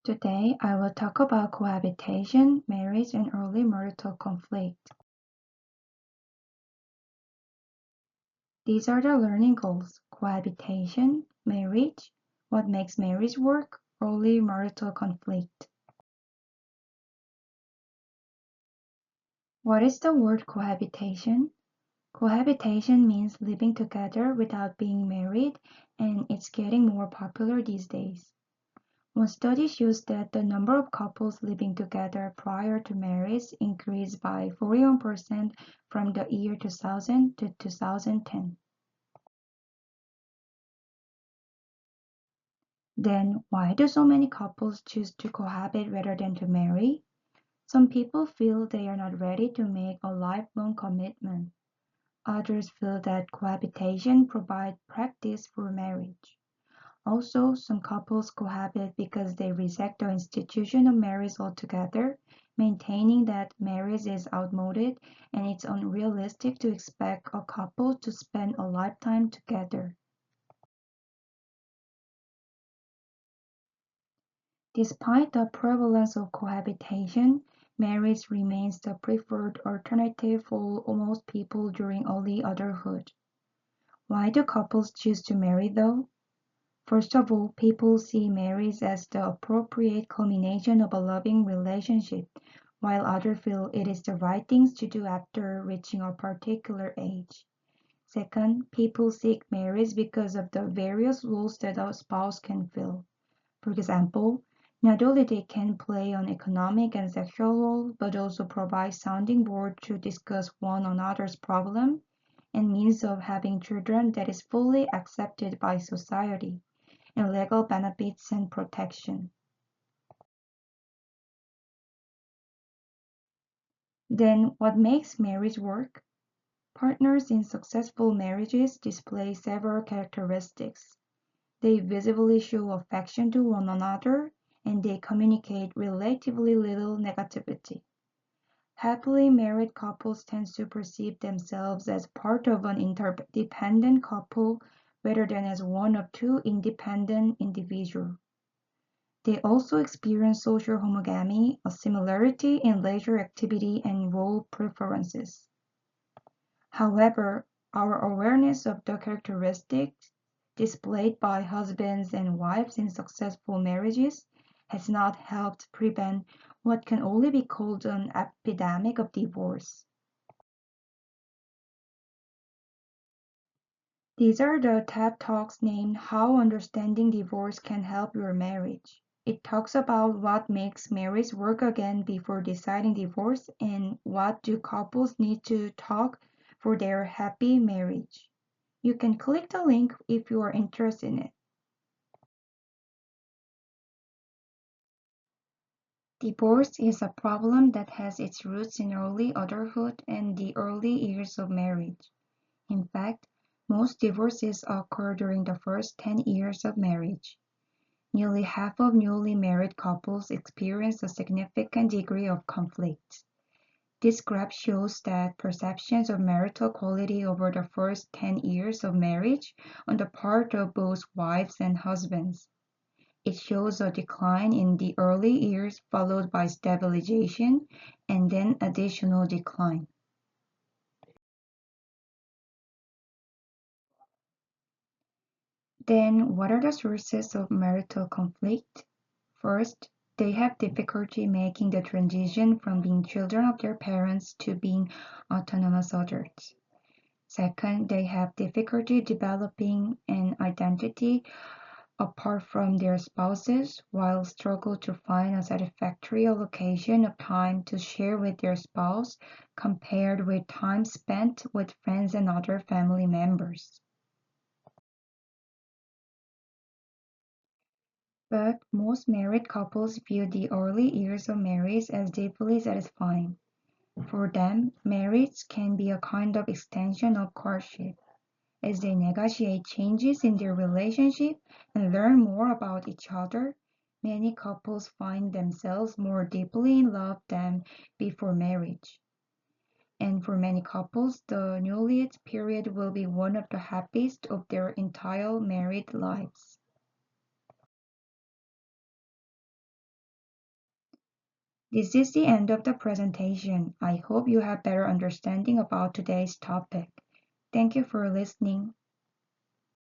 Today, I will talk about cohabitation, marriage, and early marital conflict. These are the learning goals: cohabitation, marriage, what makes marriage work, early marital conflict. What is the word cohabitation? Cohabitation means living together without being married, and it's getting more popular these days. One study shows that the number of couples living together prior to marriage increased by 41% from the year 2000 to 2010. Then why do so many couples choose to cohabit rather than to marry? Some people feel they are not ready to make a lifelong commitment. Others feel that cohabitation provides practice for marriage. Also, some couples cohabit because they reject the institution of marriage altogether, maintaining that marriage is outmoded and it's unrealistic to expect a couple to spend a lifetime together. Despite the prevalence of cohabitation, marriage remains the preferred alternative for most people during early adulthood. Why do couples choose to marry though? First of all, people see marriage as the appropriate culmination of a loving relationship, while others feel it is the right thing to do after reaching a particular age. Second, people seek marriage because of the various roles that a spouse can fill. For example, not only they can play an economic and sexual role, but also provide sounding board to discuss one another's problem and means of having children that is fully accepted by society, and legal benefits and protection. Then what makes marriage work? Partners in successful marriages display several characteristics. They visibly show affection to one another, and they communicate relatively little negativity. Happily married couples tend to perceive themselves as part of an interdependent couple rather than as one of two independent individuals. They also experience social homogamy, a similarity in leisure activity and role preferences. However, our awareness of the characteristics displayed by husbands and wives in successful marriages has not helped prevent what can only be called an epidemic of divorce. These are the TED Talks named How Understanding Divorce Can Help Your Marriage. It talks about what makes marriage work again before deciding divorce and what do couples need to talk for their happy marriage. You can click the link if you are interested in it. Divorce is a problem that has its roots in early adulthood and the early years of marriage. In fact, most divorces occur during the first 10 years of marriage. Nearly half of newly married couples experience a significant degree of conflict. This graph shows that perceptions of marital quality over the first 10 years of marriage on the part of both wives and husbands. It shows a decline in the early years followed by stabilization and then additional decline. Then, what are the sources of marital conflict? First, they have difficulty making the transition from being children of their parents to being autonomous adults. Second, they have difficulty developing an identity apart from their spouses, while struggle to find a satisfactory allocation of time to share with their spouse compared with time spent with friends and other family members. But most married couples view the early years of marriage as deeply satisfying. For them, marriage can be a kind of extension of courtship. As they negotiate changes in their relationship and learn more about each other, many couples find themselves more deeply in love than before marriage. And for many couples, the newlywed period will be one of the happiest of their entire married lives. This is the end of the presentation. I hope you have better understanding about today's topic. Thank you for listening.